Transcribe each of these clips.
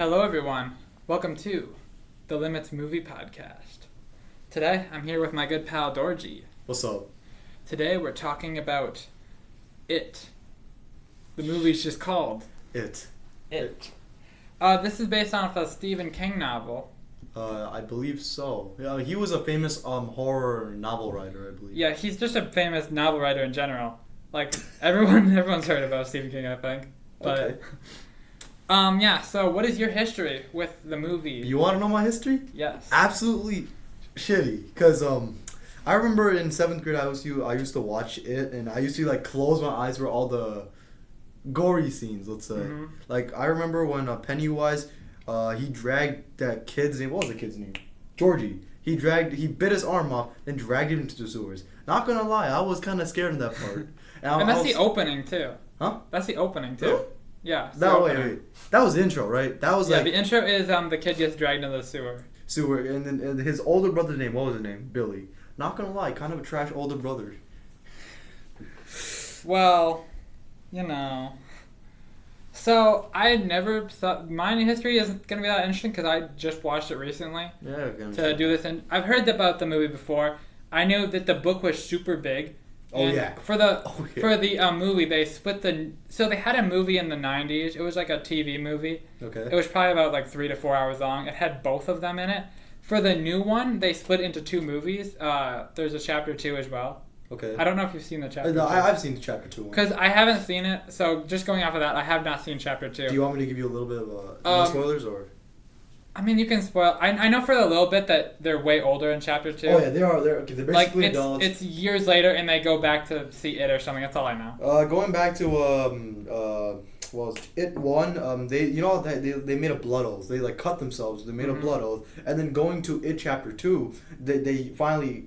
Hello, everyone. Welcome to the Limits Movie Podcast. Today, I'm here with my good pal Dorji. What's up? Today, we're talking about It. The movie's just called It. This is based on a Stephen King novel. I believe so. Yeah, he was a famous horror novel writer, I believe. Yeah, he's just a famous novel writer in general. Like everyone's heard about Stephen King, I think. But Okay. So what is your history with the movie? You want to know my history? Yes. Absolutely shitty. Cause I remember in 7th grade I used to watch it, and I used to close my eyes for all the gory scenes. Let's say. Mm-hmm. Like I remember when Pennywise, he dragged that kid's name. What was the kid's name? Georgie. He bit his arm off, and dragged him into the sewers. Not gonna lie, I was kind of scared in that part. And that's the opening too. Huh? That's the opening too. Really? Yeah. Wait. That was the intro, right? That was the intro is the kid gets dragged into the sewer. And then his older brother's name. What was his name? Billy. Not gonna lie, kind of a trash older brother. Well, So I never thought my history isn't gonna be that interesting because I just watched it recently. Yeah. To do this, and I've heard about the movie before. I knew that the book was super big. Oh and yeah. For the movie, they split so they had a movie in the 90s. It was like a TV movie. Okay. It was probably about 3 to 4 hours long. It had both of them in it. For the new one, they split into 2 movies. There's a chapter 2 as well. Okay. I don't know if you've seen the chapter 2. No, I've seen the chapter 2 one. Because I haven't seen it, so just going off of that, I have not seen chapter 2. Do you want me to give you a little bit of no spoilers or? I mean, you can spoil. I know for a little bit that they're way older in chapter 2. Oh yeah, they are. They're basically adults. It's years later, and they go back to see it or something. That's all I know. Going back to was it 1? They made a blood oath. They cut themselves. They made a blood oath, and then going to it chapter 2, they finally.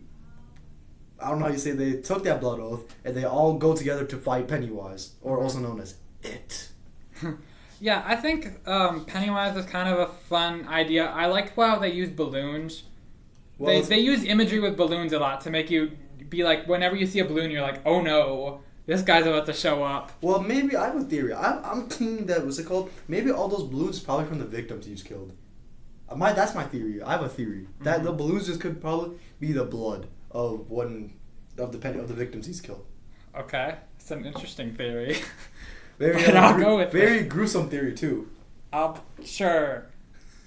I don't know how you say they took that blood oath, and they all go together to fight Pennywise, or also known as It. Yeah, I think Pennywise is kind of a fun idea. I like how they use balloons. Well, they use imagery with balloons a lot to make you be like, whenever you see a balloon, you're like, oh no, this guy's about to show up. Well, maybe I have a theory. I'm thinking that, what's it called? Maybe all those balloons is probably from the victims he's killed. That's my theory. I have a theory. That the balloons just could probably be the blood of the victims he's killed. Okay, it's an interesting theory. Very gruesome theory too. Sure.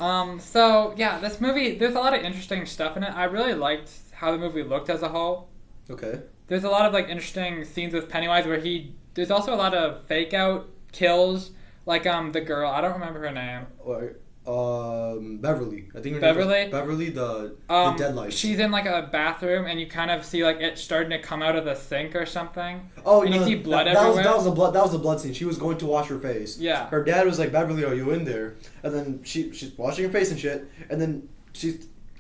So yeah, this movie, there's a lot of interesting stuff in it. I really liked how the movie looked as a whole. Okay. There's a lot of interesting scenes with Pennywise where there's also a lot of fake out kills, like the girl, I don't remember her name. Beverly. I think her Beverly? name was Beverly, the deadlight. She's in a bathroom, and you kind of see it starting to come out of the sink or something. Oh, and you see blood everywhere. That was the blood scene. She was going to wash her face. Yeah. Her dad was like, Beverly, are you in there? And then she's washing her face and shit, and then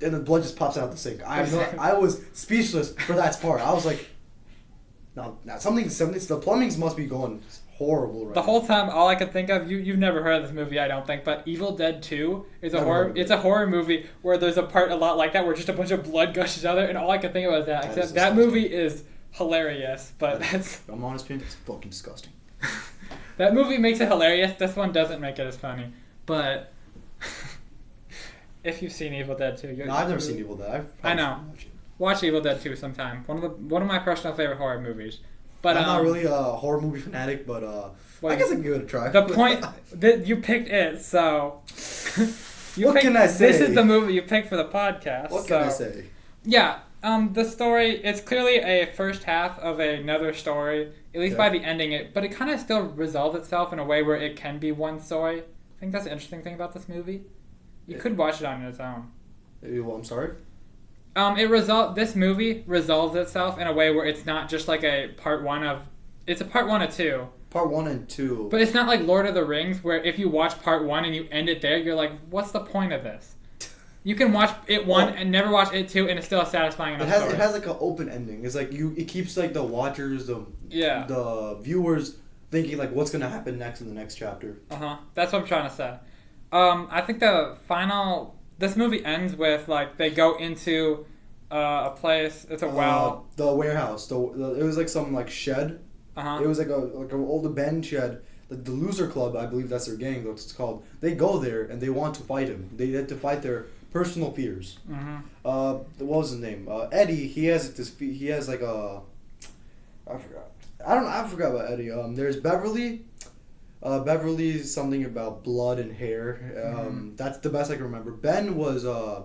the blood just pops out of the sink. I was speechless for that part. I was like, no, the plumbing must be going horrible right The now. whole time, all I could think of, you've never heard of this movie, I don't think, but Evil Dead 2 is a horror. It's a horror movie where there's a part a lot like that where just a bunch of blood gushes out there, and all I could think of was that. Except that movie is hilarious, but I'm honest, it's fucking disgusting. That movie makes it hilarious. This one doesn't make it as funny, but if you've seen Evil Dead 2, I've never seen Evil Dead. I know. Watch Evil Dead 2 sometime. One of my personal favorite horror movies. But I'm not really a horror movie fanatic, but I guess I can give it a try. The point that you picked it, so what can I say? This is the movie you picked for the podcast. What can I say? Yeah, the story, it's clearly a first half of another story, at least by the ending. But it kind of still resolves itself in a way where it can be one story. I think that's the interesting thing about this movie. You could watch it on its own. Well, I'm sorry? This movie resolves itself in a way where it's not just like a part 1 of... It's a part 1 of 2. Part 1 and 2. But it's not like Lord of the Rings, where if you watch part 1 and you end it there, you're like, what's the point of this? You can watch it 1 and never watch it 2, and it's still a satisfying enough story. It has an open ending. It's like it keeps the watchers, the viewers thinking what's gonna happen next in the next chapter. That's what I'm trying to say. I think this movie ends with they go into a place. It's a well. The warehouse. It was some shed. It was like an old abandoned shed the loser club, I believe that's their gang, that's what it's called. They go there and they want to fight him. They had to fight their personal fears. Mm-hmm. What was his name? Eddie. He has this. He has like a. I forgot. I forgot about Eddie. There's Beverly. Beverly's something about blood and hair. That's the best I can remember. Ben was the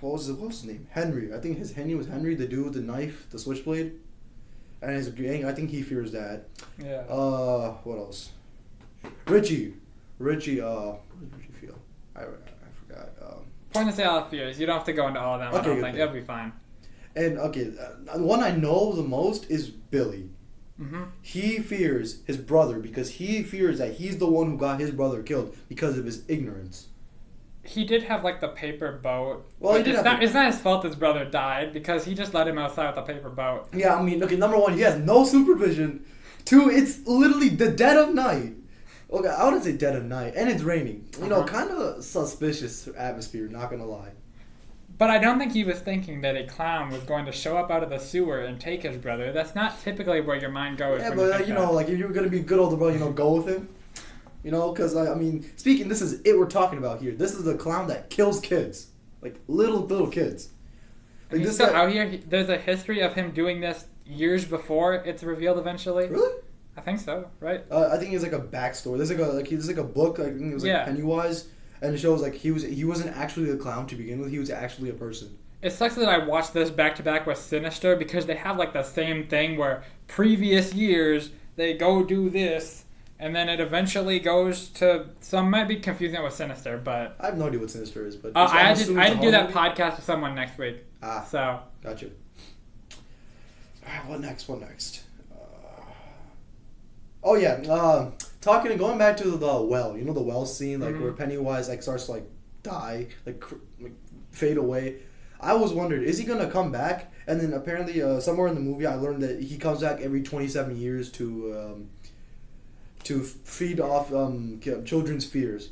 what was his name? Henry. I think his name was Henry. The dude with the knife, the switchblade, and his gang. I think he fears that. Yeah. What else? Richie. What does Richie feel? I forgot. Point to say all the fears. You don't have to go into all of them. Okay, I don't think it'll be fine. And okay, the one I know the most is Billy. Mm-hmm. He fears his brother because he fears that he's the one who got his brother killed because of his ignorance. He did have like the paper boat. Well, it's not his fault his brother died because he just let him outside with the paper boat. Yeah, I mean, okay, number one, he has no supervision. Two, it's literally the dead of night. Okay, I wouldn't say dead of night, and it's raining. You know, kind of suspicious atmosphere, not gonna lie. But I don't think he was thinking that a clown was going to show up out of the sewer and take his brother. That's not typically where your mind goes. Yeah, but you know, like if you're gonna be good older brother, go with him. You know, because I mean, this is it we're talking about here. This is the clown that kills kids, like little kids. Like he's still out here. There's a history of him doing this years before it's revealed eventually. Really? I think so. Right? I think it's like a backstory. There's like a book. I think it was like Pennywise. And it shows like he wasn't actually a clown to begin with. He was actually a person. It sucks that I watched this back to back with Sinister because they have like the same thing where previous years they go do this and then it eventually goes to some might be confusing it with Sinister, but I have no idea what Sinister is. But I had to do that podcast with someone next week. So gotcha. All right, what next? Oh yeah. Going back to the well, the well scene, like where Pennywise like starts to like die, like fade away. I was wondering, is he gonna come back? And then apparently, somewhere in the movie, I learned that he comes back every 27 years to feed off children's fears.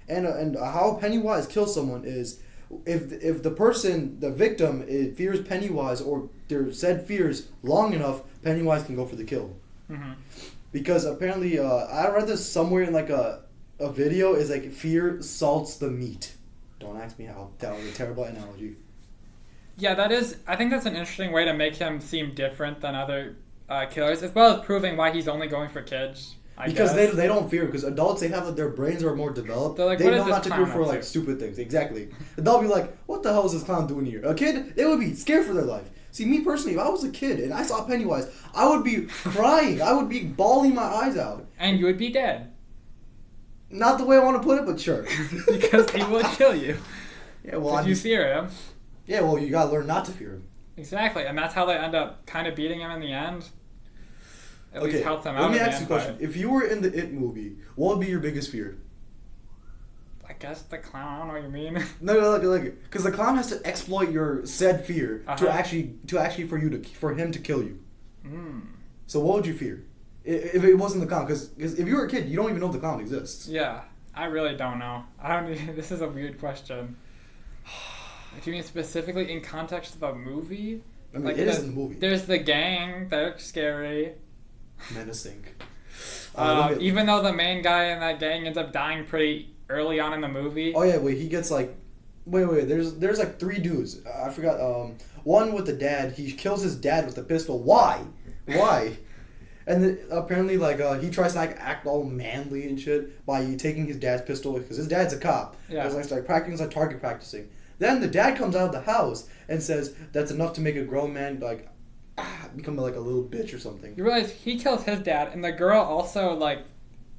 And how Pennywise kills someone is if the victim fears Pennywise or their said fears long enough, Pennywise can go for the kill. Mm-hmm. Because apparently, I read this somewhere in like a video, is like fear salts the meat. Don't ask me how. That was a terrible analogy. Yeah, that is. I think that's an interesting way to make him seem different than other killers, as well as proving why he's only going for kids. Because they don't fear. Because adults, they have their brains are more developed. Like, they know not to fear for like stupid things. Exactly. They'll be like, "What the hell is this clown doing here?" A kid, they would be scared for their life. See, me personally, if I was a kid and I saw Pennywise, I would be crying. I would be bawling my eyes out. And you would be dead. Not the way I want to put it, but sure. Because he would kill you. Yeah, well, if you fear him. Yeah, well, you gotta learn not to fear him. Exactly, and that's how they end up kind of beating him in the end. At least helps him out. Let me ask you a question. If you were in the It movie, what would be your biggest fear? I guess the clown. I don't know what you mean. No, because the clown has to exploit your said fear to actually for him to kill you. Mm. So what would you fear if it wasn't the clown? Because if you were a kid, you don't even know the clown exists. Yeah, I really don't know. This is a weird question. Do you mean specifically in context of the movie? I mean, it is in the movie. There's the gang. They're scary. Menacing. Even though the main guy in that gang ends up dying pretty early on in the movie. Oh yeah, wait. He gets like, wait. There's like 3 dudes. I forgot. One with the dad. He kills his dad with a pistol. Why? And then apparently he tries to act all manly and shit by taking his dad's pistol because his dad's a cop. Yeah. It's like practicing, like target practicing. Then the dad comes out of the house and says that's enough to make a grown man become like a little bitch or something. You realize he kills his dad, and the girl also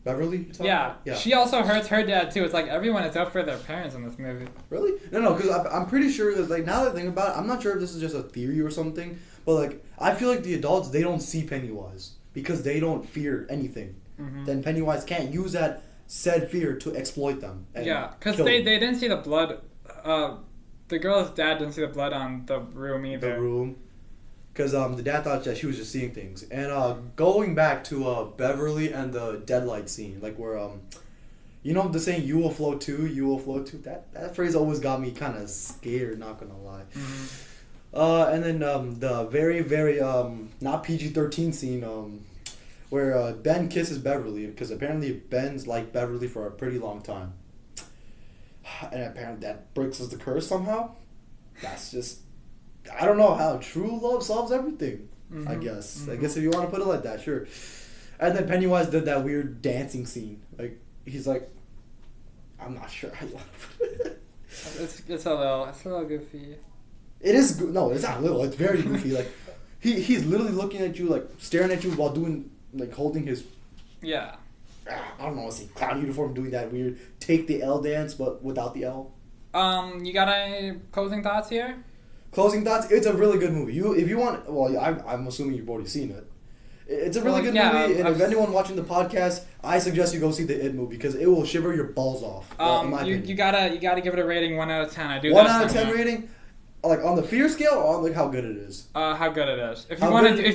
Beverly? Yeah. She also hurts her dad too. It's like everyone is out for their parents in this movie. Really? No, because I'm pretty sure that now that I think about it, I'm not sure if this is just a theory or something, but I feel like the adults, they don't see Pennywise because they don't fear anything. Mm-hmm. Then Pennywise can't use that said fear to exploit them. Yeah, because they didn't see the blood. The girl's dad didn't see the blood on the room either. The room. Because the dad thought that she was just seeing things. And going back to Beverly and the deadlight scene, where, the saying, you will float too, that phrase always got me kind of scared, not going to lie. Mm-hmm. And then the very, very, not PG-13 scene, where Ben kisses Beverly because apparently Ben's liked Beverly for a pretty long time, and apparently that breaks the curse somehow. That's just, I don't know how true love solves everything. Mm-hmm. I guess if you want to put it like that, sure. And then Pennywise did that weird dancing scene. Like he's like, I'm not sure how you want to put it. It's a little goofy. It is no, it's not little. It's very goofy. Like he's literally looking at you, like staring at you while doing, like, holding his. Yeah. I don't know. It's a clown uniform doing that weird take the L dance, but without the L. You got any closing thoughts here? Closing thoughts. It's a really good movie. If you want, well, I'm assuming you've already seen it. It's a really good movie, and if anyone watching the podcast, I suggest you go see the It movie because it will shiver your balls off. You gotta give it a rating 1 out of 10. I do 1 out of 10 rating, like on the fear scale, or on like how good it is. How good it is. If you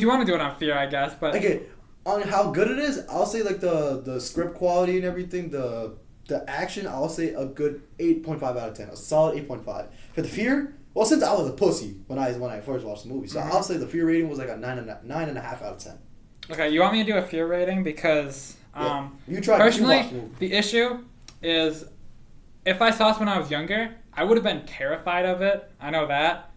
want to do it on fear, I guess. But okay, on how good it is, I'll say like the script quality and everything, the action, I'll say a good 8.5 out of 10, a solid 8.5. For the fear, well, since I was a pussy when I first watched the movie, so I'll say the fear rating was like a 9.5 out of 10. Okay, you want me to do a fear rating because you tried. Personally, the issue is if I saw this when I was younger, I would have been terrified of it. I know that.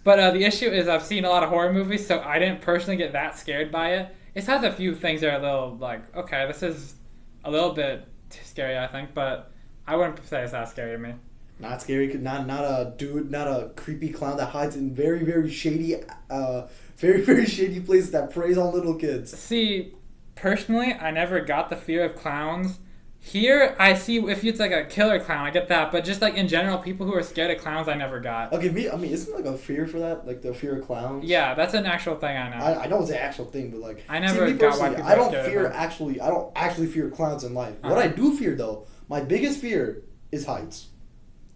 But the issue is I've seen a lot of horror movies, so I didn't personally get that scared by it. It has a few things that are a little like, okay, this is a little bit scary, I think, but I wouldn't say it's that scary to me. Not scary, not a dude, not a creepy clown that hides in very, very shady, very, very shady places that preys on little kids. See, personally, I never got the fear of clowns. Here, I see if it's like a killer clown, I get that, but just like in general, people who are scared of clowns, I never got. Okay, isn't like a fear for that, like the fear of clowns? Yeah, that's an actual thing I know. I know it's an actual thing, but like I never got why people I don't actually fear clowns in life. What I do fear though, my biggest fear is heights.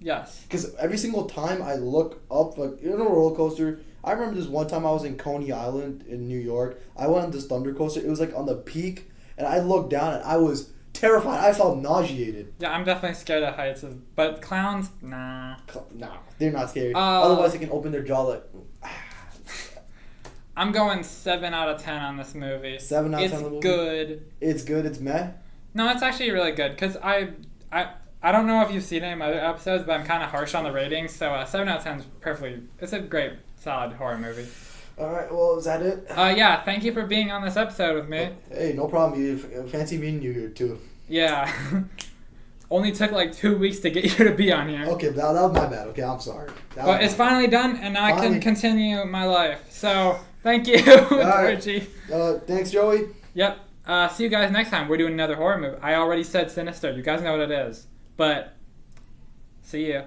Yes. Because every single time I look up, like in a roller coaster, I remember this one time I was in Coney Island in New York. I went on this thunder coaster. It was like on the peak, and I looked down and I was terrified. I felt nauseated. Yeah, I'm definitely scared of heights, but clowns, nah. Nah, they're not scary. Otherwise, they can open their jaw like. I'm going 7 out of 10 on this movie. 7 out of 10 on the movie? It's good. It's good. It's meh? No, it's actually really good, because I don't know if you've seen any of my other episodes, but I'm kind of harsh on the ratings, so 7 out of 10 is perfectly... It's a great, solid horror movie. Alright, well, is that it? Yeah, thank you for being on this episode with me. Hey, no problem. You fancy meeting you here, too. Yeah. Only took like 2 weeks to get you to be on here. Okay, that was my bad. Okay, I'm sorry. But it's finally done, and now I can continue my life. So, thank you, Georgie. Thanks, Joey. Yep. See you guys next time. We're doing another horror movie. I already said Sinister. You guys know what it is. But, see you.